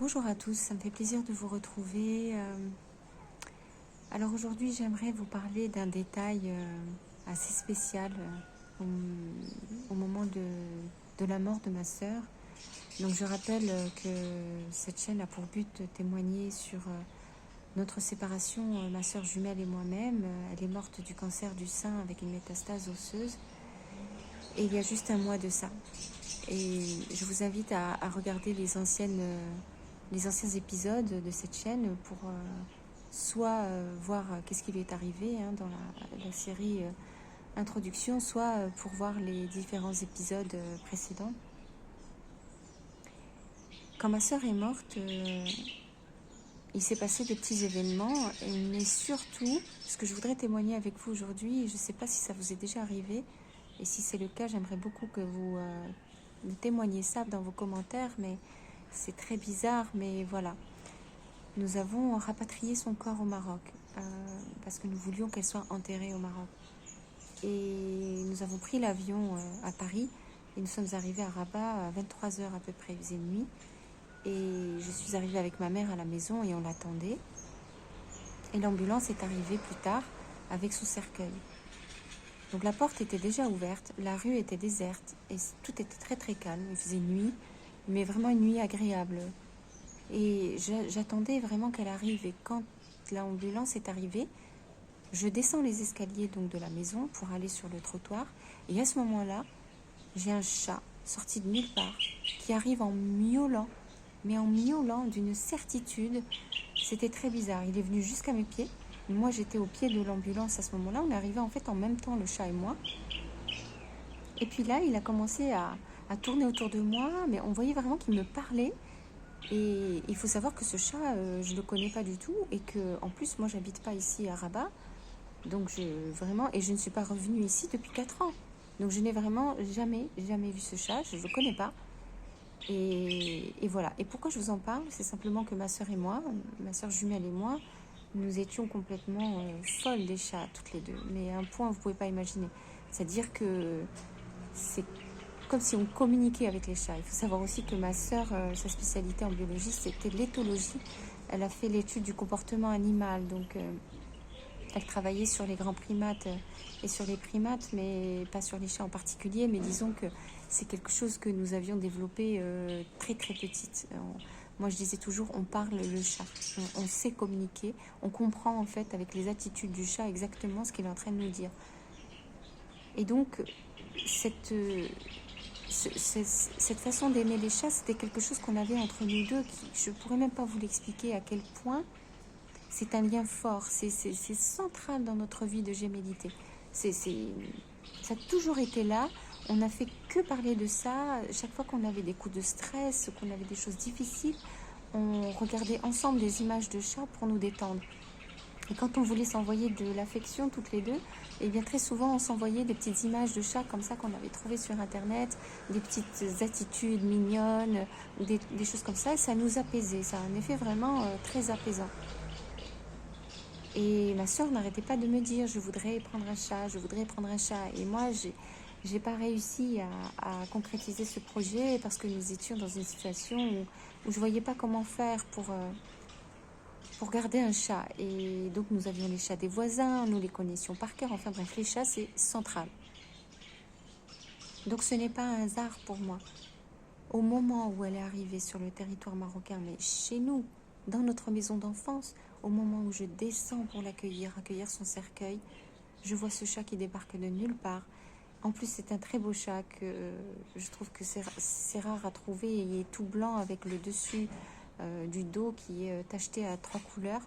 Bonjour à tous, ça me fait plaisir de vous retrouver. Alors aujourd'hui, j'aimerais vous parler d'un détail assez spécial au moment de la mort de ma sœur. Donc je rappelle que cette chaîne a pour but de témoigner sur notre séparation, ma sœur jumelle et moi-même. Elle est morte du cancer du sein avec une métastase osseuse. Et il y a juste un mois de ça. Et je vous invite à regarder les anciens épisodes de cette chaîne pour soit voir qu'est-ce qui lui est arrivé dans la série Introduction, soit pour voir les différents épisodes précédents. Quand ma sœur est morte, il s'est passé des petits événements, mais surtout, ce que je voudrais témoigner avec vous aujourd'hui, je ne sais pas si ça vous est déjà arrivé, et si c'est le cas, j'aimerais beaucoup que vous me témoigniez ça dans vos commentaires, mais c'est très bizarre, mais voilà. Nous avons rapatrié son corps au Maroc, parce que nous voulions qu'elle soit enterrée au Maroc. Et nous avons pris l'avion à Paris, et nous sommes arrivés à Rabat à 23 h à peu près, il faisait nuit. Et je suis arrivée avec ma mère à la maison et on l'attendait. Et l'ambulance est arrivée plus tard avec son cercueil. Donc la porte était déjà ouverte, la rue était déserte et tout était très très calme. Il faisait nuit, mais vraiment une nuit agréable. Et j'attendais vraiment qu'elle arrive. Et quand l'ambulance est arrivée, je descends les escaliers donc de la maison pour aller sur le trottoir. Et à ce moment-là, j'ai un chat sorti de nulle part qui arrive en miaulant, mais en miaulant d'une certitude. C'était très bizarre. Il est venu jusqu'à mes pieds. Moi, j'étais au pied de l'ambulance à ce moment-là. On est arrivé en fait en même temps, le chat et moi. Et puis là, il a commencé à tourner autour de moi, mais on voyait vraiment qu'il me parlait. Et il faut savoir que ce chat, je ne le connais pas du tout. Et que, en plus, moi, j'habite pas ici à Rabat. Donc, et je ne suis pas revenue ici depuis 4 ans. Donc, je n'ai vraiment jamais vu ce chat. Je ne le connais pas. Et voilà. Et pourquoi je vous en parle? C'est simplement que ma sœur et moi, ma sœur jumelle et moi, nous étions complètement folles des chats, toutes les deux. Mais à un point, vous ne pouvez pas imaginer. C'est-à-dire que c'est comme si on communiquait avec les chats. Il faut savoir aussi que ma sœur, sa spécialité en biologie, c'était l'éthologie. Elle a fait l'étude du comportement animal. Donc, elle travaillait sur les grands primates et sur les primates, mais pas sur les chats en particulier. Mais disons que c'est quelque chose que nous avions développé très très petite. Moi, je disais toujours, on parle le chat. On sait communiquer. On comprend en fait avec les attitudes du chat exactement ce qu'il est en train de nous dire. Et donc, cette façon d'aimer les chats, c'était quelque chose qu'on avait entre nous deux. Je ne pourrais même pas vous l'expliquer à quel point. C'est un lien fort, c'est central dans notre vie de gémellité. Ça a toujours été là. On n'a fait que parler de ça. Chaque fois qu'on avait des coups de stress, qu'on avait des choses difficiles, on regardait ensemble des images de chats pour nous détendre. Et quand on voulait s'envoyer de l'affection toutes les deux, et bien très souvent on s'envoyait des petites images de chats comme ça qu'on avait trouvées sur internet, des petites attitudes mignonnes, des choses comme ça, et ça nous apaisait. Ça a un effet vraiment très apaisant. Et ma soeur n'arrêtait pas de me dire, je voudrais prendre un chat, je voudrais prendre un chat. Et moi, j'ai pas réussi à concrétiser ce projet parce que nous étions dans une situation où je voyais pas comment faire pour garder un chat. Et donc, nous avions les chats des voisins, nous les connaissions par cœur. Enfin bref, les chats, c'est central. Donc, ce n'est pas un hasard pour moi. Au moment où elle est arrivée sur le territoire marocain, mais chez nous, dans notre maison d'enfance, au moment où je descends pour accueillir son cercueil, je vois ce chat qui débarque de nulle part. En plus, c'est un très beau chat que je trouve que c'est rare à trouver. Il est tout blanc avec le dessus du dos qui est tacheté à 3 couleurs.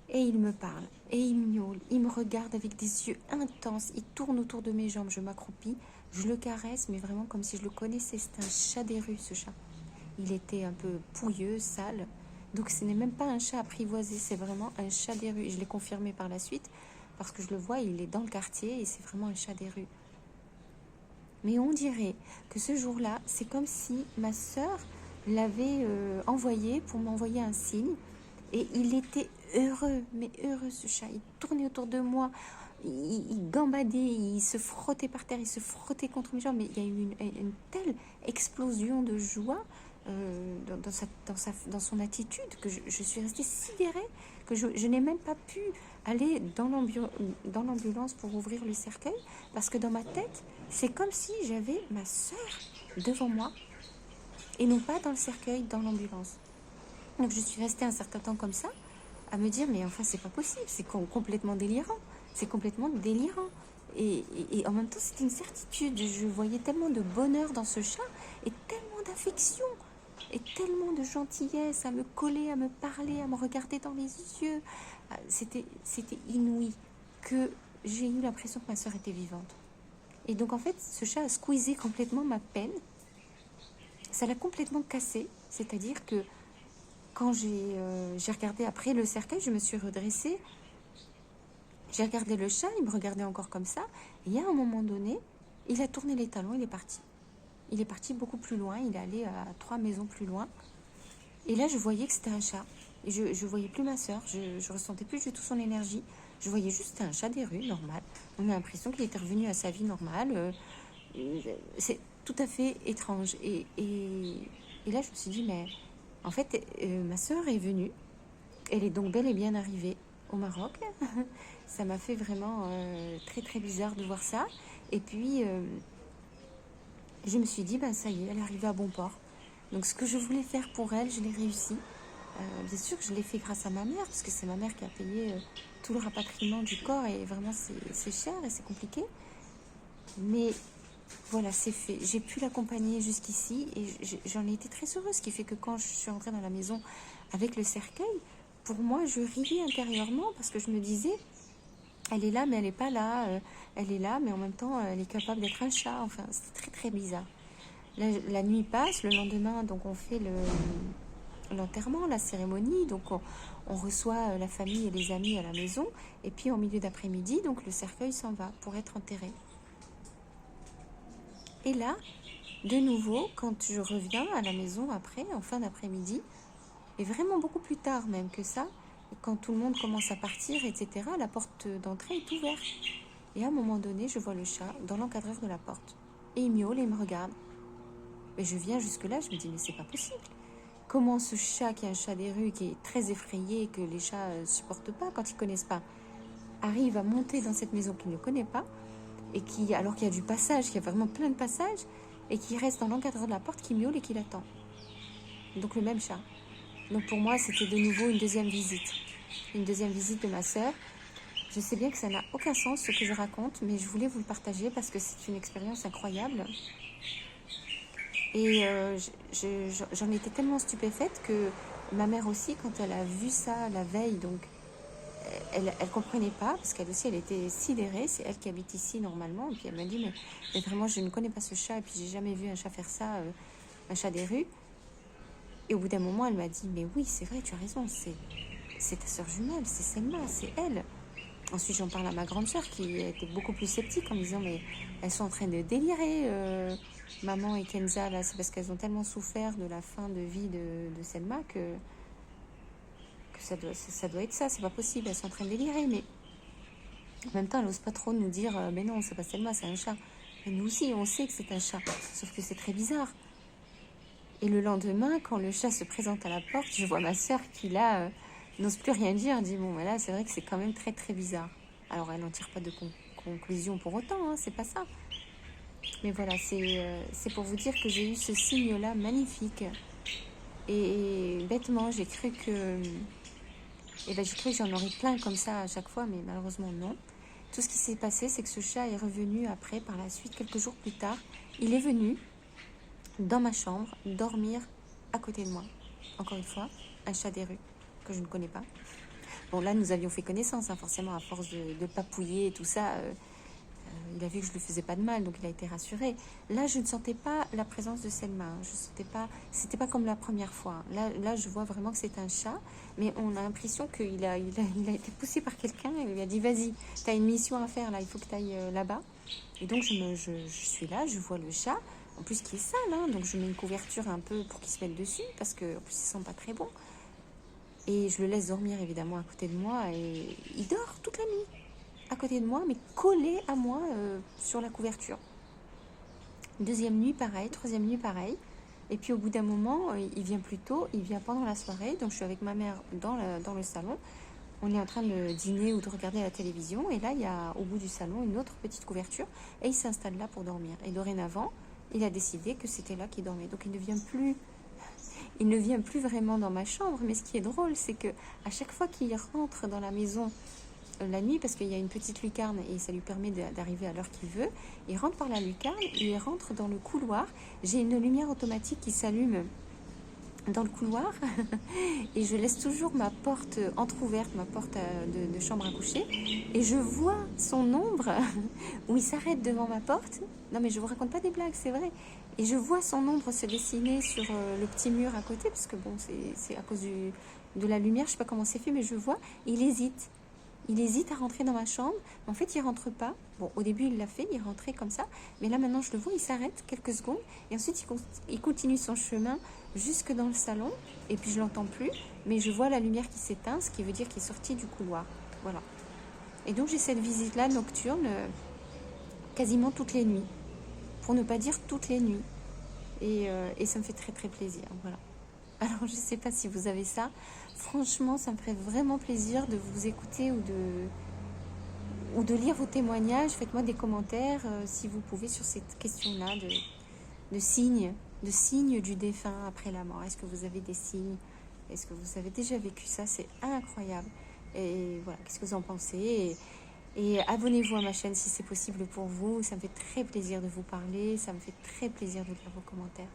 Et il me parle, et il miaule, il me regarde avec des yeux intenses, il tourne autour de mes jambes, je m'accroupis, je le caresse, mais vraiment comme si je le connaissais. C'est un chat des rues, ce chat. Il était un peu pouilleux, sale. Donc ce n'est même pas un chat apprivoisé, c'est vraiment un chat des rues. Et je l'ai confirmé par la suite, parce que je le vois, il est dans le quartier et c'est vraiment un chat des rues. Mais on dirait que ce jour-là, c'est comme si ma sœur l'avait envoyé pour m'envoyer un signe. Et il était heureux, mais heureux ce chat. Il tournait autour de moi, il gambadait, il se frottait par terre, il se frottait contre mes jambes. Mais il y a eu une telle explosion de joie. dans son attitude, que je suis restée sidérée, que je n'ai même pas pu aller dans l'ambulance pour ouvrir le cercueil, parce que dans ma tête, c'est comme si j'avais ma sœur devant moi, et non pas dans le cercueil, dans l'ambulance. Donc je suis restée un certain temps comme ça, à me dire, mais enfin c'est pas possible, c'est complètement délirant, c'est complètement délirant. Et en même temps, c'était une certitude. Je voyais tellement de bonheur dans ce chat et tellement d'affection et tellement de gentillesse à me coller, à me parler, à me regarder dans les yeux. C'était inouï, que j'ai eu l'impression que ma soeur était vivante. Et donc en fait, ce chat a squeezé complètement ma peine. Ça l'a complètement cassée. C'est-à-dire que quand j'ai regardé après le cercueil, je me suis redressée. J'ai regardé le chat, il me regardait encore comme ça. Et à un moment donné, il a tourné les talons, il est parti. Il est parti beaucoup plus loin, il est allé à 3 maisons plus loin. Et là, je voyais que c'était un chat. Et je ne voyais plus ma soeur, je ressentais plus du tout son énergie. Je voyais juste un chat des rues, normal. On a l'impression qu'il était revenu à sa vie normale. C'est tout à fait étrange. Et là, je me suis dit, mais en fait, ma soeur est venue. Elle est donc bel et bien arrivée au Maroc. Ça m'a fait vraiment très très bizarre de voir ça. Et puis, je me suis dit, ben ça y est, elle est arrivée à bon port. Donc ce que je voulais faire pour elle, je l'ai réussi. Bien sûr que je l'ai fait grâce à ma mère, parce que c'est ma mère qui a payé tout le rapatriement du corps, et vraiment c'est cher et c'est compliqué. Mais voilà, c'est fait. J'ai pu l'accompagner jusqu'ici et j'en ai été très heureuse, ce qui fait que quand je suis entrée dans la maison avec le cercueil, pour moi, je riais intérieurement parce que je me disais, elle est là, mais elle n'est pas là. Elle est là, mais en même temps, elle est capable d'être un chat. Enfin, c'est très, très bizarre. La nuit passe, le lendemain, donc on fait l'enterrement, la cérémonie. Donc, on reçoit la famille et les amis à la maison. Et puis, en milieu d'après-midi, donc le cercueil s'en va pour être enterré. Et là, de nouveau, quand je reviens à la maison après, en fin d'après-midi, et vraiment beaucoup plus tard même que ça, quand tout le monde commence à partir, etc., la porte d'entrée est ouverte. Et à un moment donné, je vois le chat dans l'encadreur de la porte. Et il miaule et il me regarde. Et je viens jusque-là, je me dis, mais c'est pas possible. Comment ce chat, qui est un chat des rues, qui est très effrayé, que les chats ne supportent pas quand ils ne connaissent pas, arrive à monter dans cette maison qu'il ne connaît pas, et qui, alors qu'il y a du passage, qu'il y a vraiment plein de passages, et qui reste dans l'encadreur de la porte, qui miaule et qui l'attend. Donc le même chat. Donc pour moi, c'était de nouveau une deuxième visite. Une deuxième visite de ma sœur. Je sais bien que ça n'a aucun sens ce que je raconte, mais je voulais vous le partager parce que c'est une expérience incroyable. Et j'en étais tellement stupéfaite que ma mère aussi, quand elle a vu ça la veille, donc elle comprenait pas, parce qu'elle aussi, elle était sidérée. C'est elle qui habite ici normalement. Et puis elle m'a dit, mais vraiment, je ne connais pas ce chat, et puis j'ai jamais vu un chat faire ça, un chat des rues. Et au bout d'un moment, elle m'a dit, mais oui, c'est vrai, tu as raison, c'est ta soeur jumelle, c'est Selma, c'est elle. Ensuite, j'en parle à ma grande sœur qui était beaucoup plus sceptique en me disant, mais elles sont en train de délirer, maman et Kenza, là, c'est parce qu'elles ont tellement souffert de la fin de vie de Selma que ça doit être ça, c'est pas possible, elles sont en train de délirer. Mais en même temps, elle n'ose pas trop nous dire, mais non, c'est pas Selma, c'est un chat. Et nous aussi, on sait que c'est un chat, sauf que c'est très bizarre. Et le lendemain, quand le chat se présente à la porte, je vois ma sœur qui, là, n'ose plus rien dire. Elle dit, bon, là, c'est vrai que c'est quand même très, très bizarre. Alors, elle n'en tire pas de conclusion pour autant, hein, c'est pas ça. Mais voilà, c'est pour vous dire que j'ai eu ce signe-là magnifique. Et bêtement, j'ai cru que... j'ai cru que j'en aurais plein comme ça à chaque fois, mais malheureusement, non. Tout ce qui s'est passé, c'est que ce chat est revenu après, par la suite, quelques jours plus tard. Il est venu dans ma chambre, dormir à côté de moi. Encore une fois, un chat des rues que je ne connais pas. Bon, là, nous avions fait connaissance, hein, forcément, à force de papouiller et tout ça. Il a vu que je ne lui faisais pas de mal, donc il a été rassuré. Là, je ne sentais pas la présence de Selma. Je sentais pas, c'était pas comme la première fois. Là, je vois vraiment que c'est un chat, mais on a l'impression qu'il a été poussé par quelqu'un et il lui a dit, vas-y, tu as une mission à faire, là, il faut que tu ailles là-bas. Et donc, je suis là, je vois le chat, en plus qui est sale, hein, donc je mets une couverture un peu pour qu'il se mette dessus, parce qu'en plus, il sent pas très bon. Et je le laisse dormir, évidemment, à côté de moi, et il dort toute la nuit, à côté de moi, mais collé à moi sur la couverture. Deuxième nuit, pareil. Troisième nuit, pareil. Et puis au bout d'un moment, il vient plus tôt, il vient pendant la soirée. Donc je suis avec ma mère dans le salon. On est en train de dîner ou de regarder la télévision. Et là, il y a au bout du salon une autre petite couverture. Et il s'installe là pour dormir. Et dorénavant, il a décidé que c'était là qu'il dormait. Donc il ne vient plus vraiment dans ma chambre. Mais ce qui est drôle, c'est que à chaque fois qu'il rentre dans la maison la nuit, parce qu'il y a une petite lucarne et ça lui permet d'arriver à l'heure qu'il veut, il rentre par la lucarne, il rentre dans le couloir. J'ai une lumière automatique qui s'allume dans le couloir et je laisse toujours ma porte entrouverte, ma porte de chambre à coucher, et je vois son ombre où il s'arrête devant ma porte. Non mais je vous raconte pas des blagues, c'est vrai. Et je vois son ombre se dessiner sur le petit mur à côté, parce que bon, c'est à cause de la lumière, je sais pas comment c'est fait, mais je vois, il hésite. Il hésite à rentrer dans ma chambre. En fait, il rentre pas. Bon, au début, il l'a fait, il rentrait comme ça. Mais là, maintenant, je le vois, il s'arrête quelques secondes. Et ensuite, il continue son chemin jusque dans le salon. Et puis, je l'entends plus. Mais je vois la lumière qui s'éteint, ce qui veut dire qu'il est sorti du couloir. Voilà. Et donc, j'ai cette visite-là nocturne quasiment toutes les nuits. Pour ne pas dire toutes les nuits. Et ça me fait très, très plaisir. Voilà. Alors, je ne sais pas si vous avez ça. Franchement, ça me ferait vraiment plaisir de vous écouter ou de lire vos témoignages. Faites-moi des commentaires si vous pouvez sur cette question-là de signes du défunt après la mort. Est-ce que vous avez des signes? Est-ce que vous avez déjà vécu ça? C'est incroyable. Et voilà, qu'est-ce que vous en pensez? Et abonnez-vous à ma chaîne si c'est possible pour vous. Ça me fait très plaisir de vous parler. Ça me fait très plaisir de lire vos commentaires.